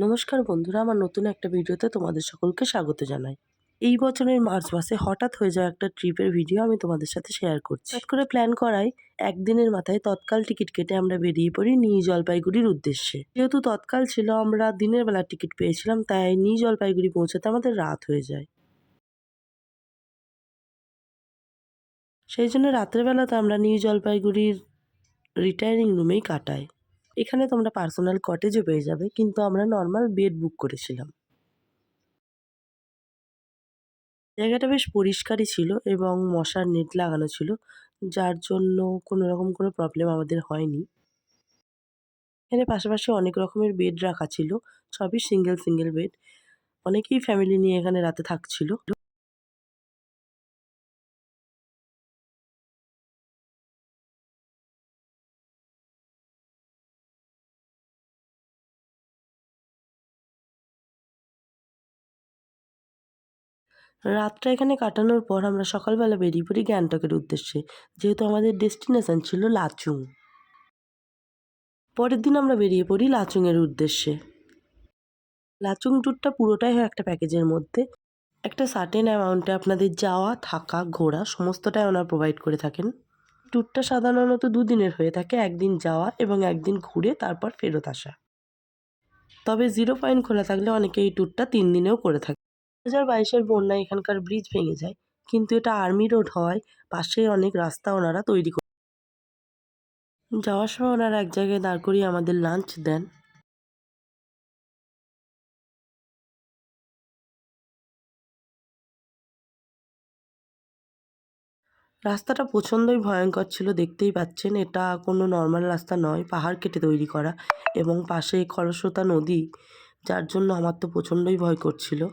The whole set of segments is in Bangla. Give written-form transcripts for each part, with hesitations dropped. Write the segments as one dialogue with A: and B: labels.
A: নমস্কার বন্ধুরা, আমার নতুন একটা ভিডিওতে তোমাদের সকলকে স্বাগত জানাই। এই বছরের মার্চ মাসে হঠাৎ হয়ে যাওয়া একটা ট্রিপের ভিডিও আমি তোমাদের সাথে শেয়ার করছি। হঠাৎ করে প্ল্যান করায় একদিনের মাথায় তৎকাল টিকিট কেটে আমরা বেরিয়ে পড়ি নিউ জলপাইগুড়ির উদ্দেশ্যে। যেহেতু তৎকাল ছিল, আমরা দিনের বেলা টিকিট পেয়েছিলাম, তাই নিউ জলপাইগুড়ি পৌঁছাতে আমাদের রাত হয়ে যায়। সেই জন্য রাত্রেবেলাতে আমরা নিউ জলপাইগুড়ির রিটায়ারিং রুমেই কাটাই। এখানে তোমরা পার্সোনাল কটেজও পেয়ে যাবে, কিন্তু আমরা নর্মাল বেড বুক করেছিলাম। জায়গাটা বেশ পরিষ্কারই ছিল এবং মশার নেট লাগানো ছিল, যার জন্য কোনোরকম কোনো প্রবলেম আমাদের হয়নি। এখানে পাশাপাশি অনেক রকমের বেড রাখা ছিল, সবই সিঙ্গেল বেড। অনেকেই ফ্যামিলি নিয়ে এখানে রাতে থাকছিল। রাতটা এখানে কাটানোর পর আমরা সকালবেলা বেরিয়ে পড়ি গ্যাংটকের উদ্দেশ্যে, যেহেতু আমাদের ডেস্টিনেশন ছিল লাচুং। পরের দিন আমরা বেরিয়ে পড়ি লাচুংয়ের উদ্দেশ্যে। লাচুং ট্যুরটা পুরোটাই হয় একটা প্যাকেজের মধ্যে। একটা সার্টেন অ্যামাউন্টে আপনাদের যাওয়া, থাকা, ঘোরা সমস্তটাই ওনারা প্রোভাইড করে থাকেন। ট্যুরটা সাধারণত দুদিনের হয়ে থাকে, একদিন যাওয়া এবং একদিন ঘুরে তারপর ফেরত আসা। তবে জিরো পয়েন্ট খোলা থাকলে অনেকে এই ট্যুরটা 3 দিনেও করে থাকে। 2022-এর বন্যায় এখানকার ব্রিজ ভেঙে যায়, কিন্তু এটা আর্মি রোড হওয়ায় পাশে অনেক রাস্তা ওনারা তৈরি করে। যাওয়ার সময় ওনারা এক জায়গায় দাঁড় করিয়ে আমাদের লাঞ্চ দেন। রাস্তাটা প্রচণ্ডই ভয়ঙ্কর ছিল, দেখতেই পাচ্ছেন। এটা কোনো নর্মাল রাস্তা নয়, পাহাড় কেটে তৈরি করা এবং পাশে খরস্রোতা নদী, যার জন্য আমার তো প্রচণ্ডই ভয় করছিল।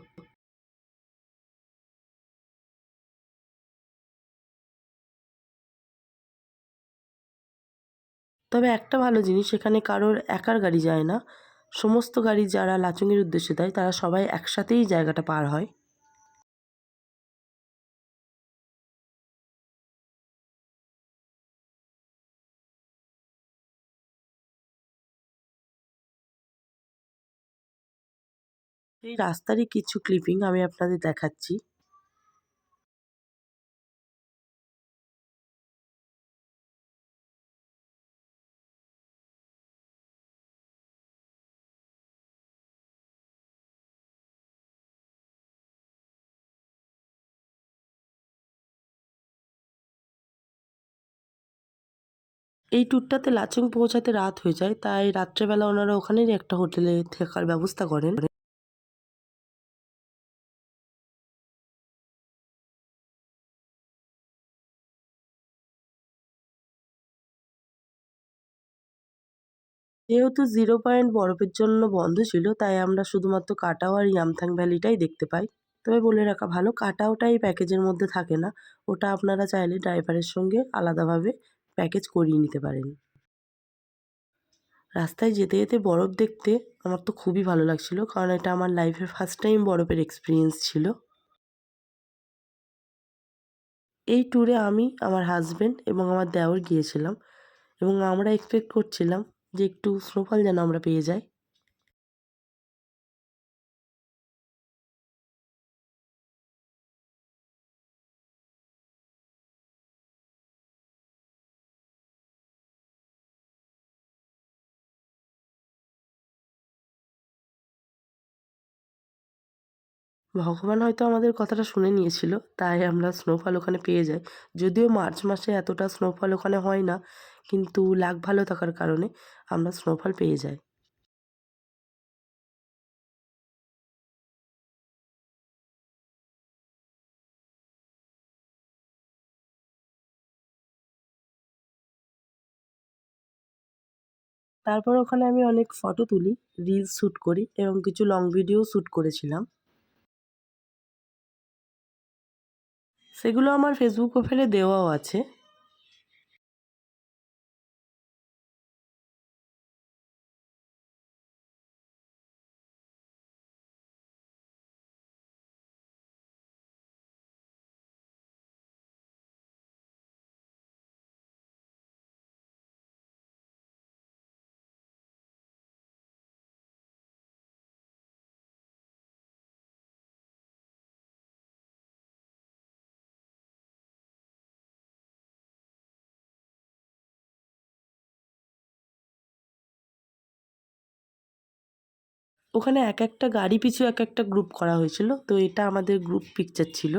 A: তবে একটা ভালো জিনিস, এখানে কারোর একার গাড়ি যায় না। সমস্ত গাড়ি যারা লাচুংয়ের উদ্দেশ্যে দেয় তারা সবাই একসাথেই জায়গাটা পার হয়। এই রাস্তারই কিছু ক্লিপিং আমি আপনাদের দেখাচ্ছি। এই ট্যুরটাতে লাচুং পৌঁছাতে রাত হয়ে যায়, তাই রাত্রেবেলা ওনারা ওখানেরই একটা হোটেলে থাকার ব্যবস্থা করেন। যেহেতু জিরো পয়েন্ট বরফের জন্য বন্ধ ছিল, তাই আমরা শুধুমাত্র কাটাও আর ইয়ামথাং ভ্যালিটাই দেখতে পাই। তবে বলে রাখা ভালো, কাটাওটা এই প্যাকেজের মধ্যে থাকে না। ওটা আপনারা চাইলে ড্রাইভারের সঙ্গে আলাদাভাবে প্যাকেজ করিয়ে নিতে পারেন। রাস্তায় যেতে যেতে বরফ দেখতে আমার তো খুবই ভালো লাগছিল, কারণ এটা আমার লাইফের ফার্স্ট টাইম বরফের এক্সপিরিয়েন্স ছিল। এই ট্যুরে আমি, আমার হাসব্যান্ড এবং আমার দেওর গিয়েছিলাম এবং আমরা এক্সপেক্ট করছিলাম যে একটু স্নোফল যেন আমরা পেয়ে যাই। ভগবান হয়তো আমাদের কথাটা শুনে নিয়েছিল, তাই আমরা স্নোফল ওখানে পেয়ে যাই। যদিও মার্চ মাসে এতটা স্নোফল ওখানে হয় না, কিন্তু লাক ভালো থাকার কারণে আমরা স্নোফল পেয়ে যাই। তারপর ওখানে আমি অনেক ফটো তুলি, রিলস শ্যুট করি এবং কিছু লং ভিডিও শ্যুট করেছিলাম। সেগুলো আমার ফেসবুক প্রোফাইলে দেওয়াও আছে। ওখানে এক একটা গাড়ি পিছু এক একটা গ্রুপ করা হয়েছিল, তো এটা আমাদের গ্রুপ পিকচার ছিল।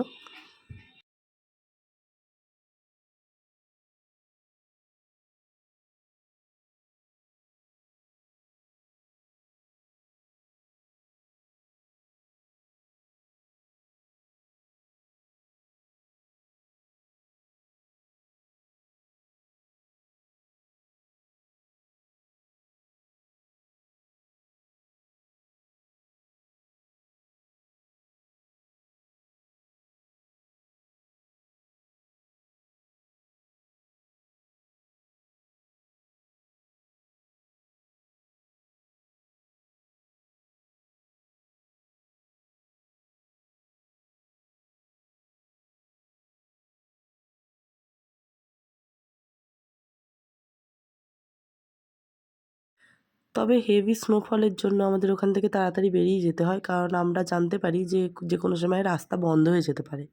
A: তবে হেভি স্নোফলের জন্য আমাদের ওখান থেকে তাড়াতাড়ি বেরিয়ে যেতে হয়, কারণ আমরা জানতে পারি যে যে কোনো সময় রাস্তা বন্ধ হয়ে যেতে পারে।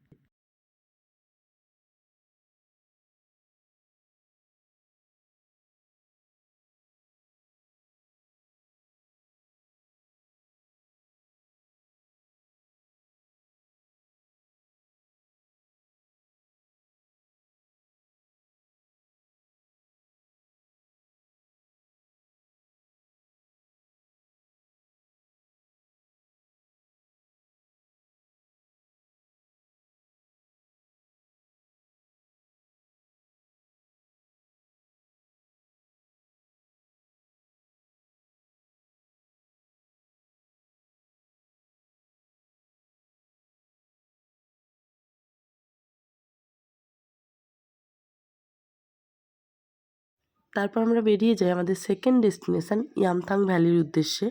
A: তারপর আমরা বেরিয়ে যাই আমাদের সেকেন্ড ডেস্টিনেশন ইয়ামথাং ভ্যালির উদ্দেশ্যে।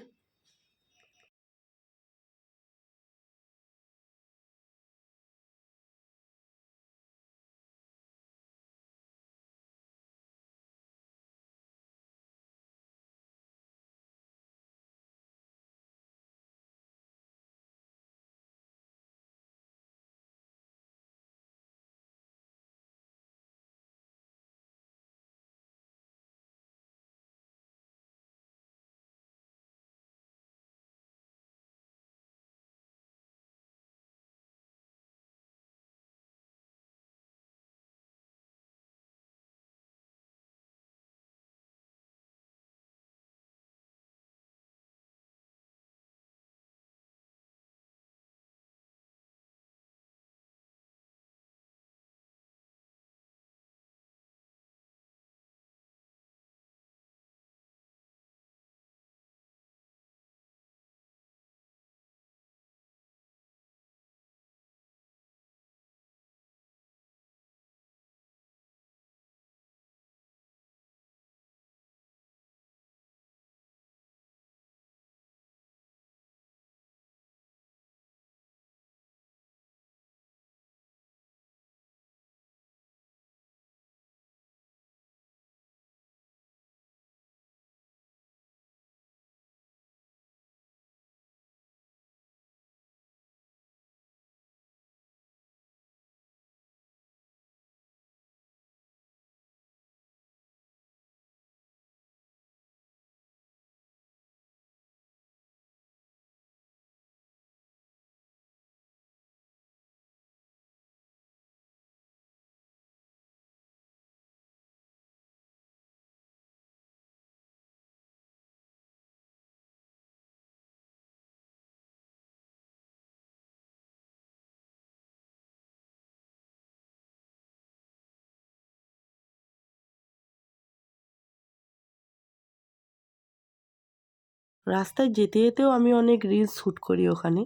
A: রাস্তায় যেতে যেতেও আমি অনেক রিলস শ্যুট করি ওখানে।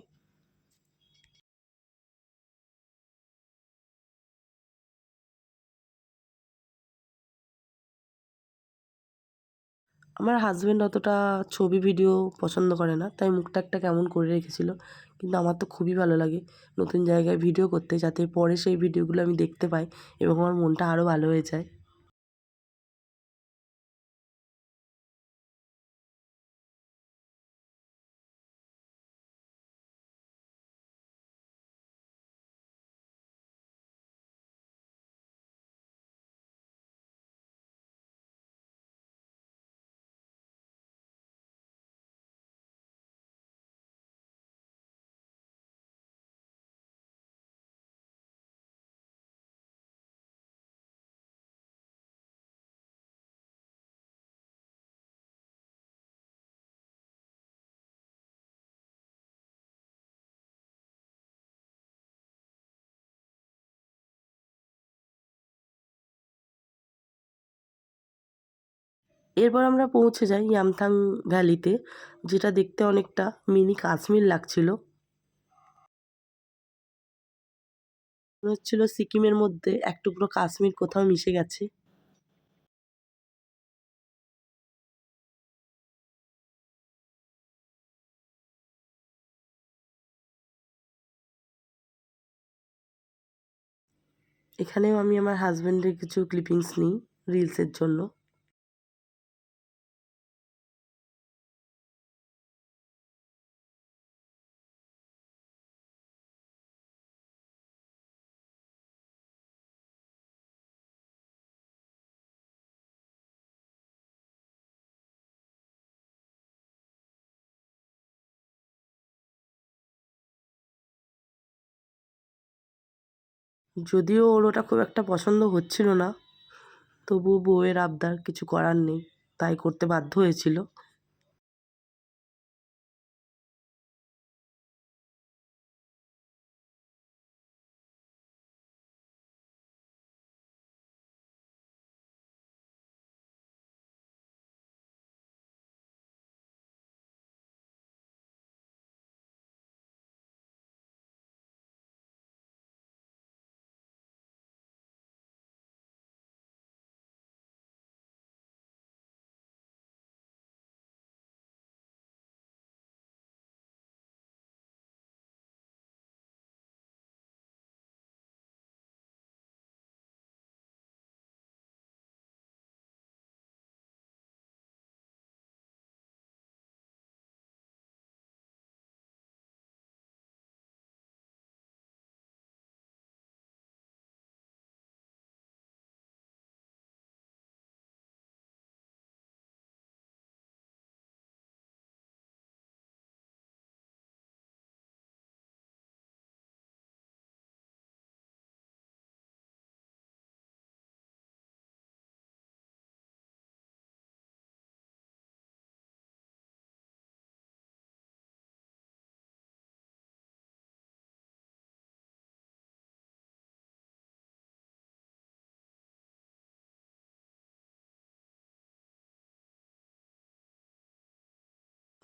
A: আমার হাজবেন্ড অতটা ছবি ভিডিও পছন্দ করে না, তাই মুখটা একটা কেমন করে রেখেছিল, কিন্তু আমার তো খুবই ভালো লাগে নতুন জায়গায় ভিডিও করতে, যাতে পরে সেই ভিডিওগুলো আমি দেখতে পাই এবং আমার মনটা আরও ভালো হয়ে যায়। এরপর আমরা পৌঁছে যাই ইয়ামথাং ভ্যালিতে, যেটা দেখতে অনেকটা মিনি কাশ্মীর লাগছিল। মনে হচ্ছিল সিকিমের মধ্যে এক টুকরো কাশ্মীর কোথাও মিশে গেছে। এখানেও আমি আমার হাজব্যান্ডের কিছু ক্লিপিংস নিই রিলসের জন্য। যদিও ওর ওটা খুব একটা পছন্দ হচ্ছিল না, তবুও বউয়ের আবদার, কিছু করার নেই, তাই করতে বাধ্য হয়েছিল।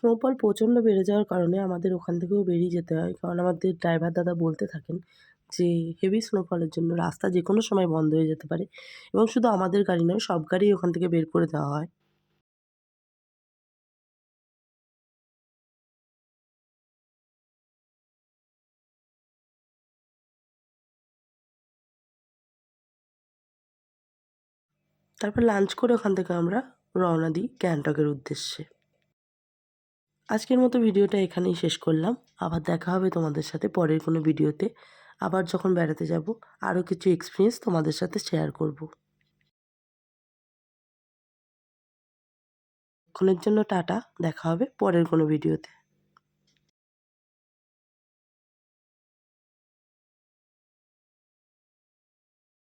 A: স্নোফল প্রচণ্ড বেড়ে যাওয়ার কারণে আমাদের ওখান থেকেও বেরিয়ে যেতে হয়, কারণ আমাদের ড্রাইভার দাদা বলতে থাকেন যে হেভি স্নোফলের জন্য রাস্তা যে কোনো সময় বন্ধ হয়ে যেতে পারে, এবং শুধু আমাদের গাড়ি নয়, সব গাড়ি ওখান থেকে বের করে দেওয়া হয়। তারপর লাঞ্চ করে ওখান থেকে আমরা রওনা দিই গ্যাংটকের উদ্দেশ্যে। আজকের মতো ভিডিওটা এখানেই শেষ করলাম। আবার দেখা হবে তোমাদের সাথে পরের কোনো ভিডিওতে। আবার যখন বেড়াতে যাব, আরও কিছু এক্সপিরিয়েন্স তোমাদের সাথে শেয়ার করব। এক্ষণের জন্য টাটা, দেখা হবে পরের কোনো ভিডিওতে।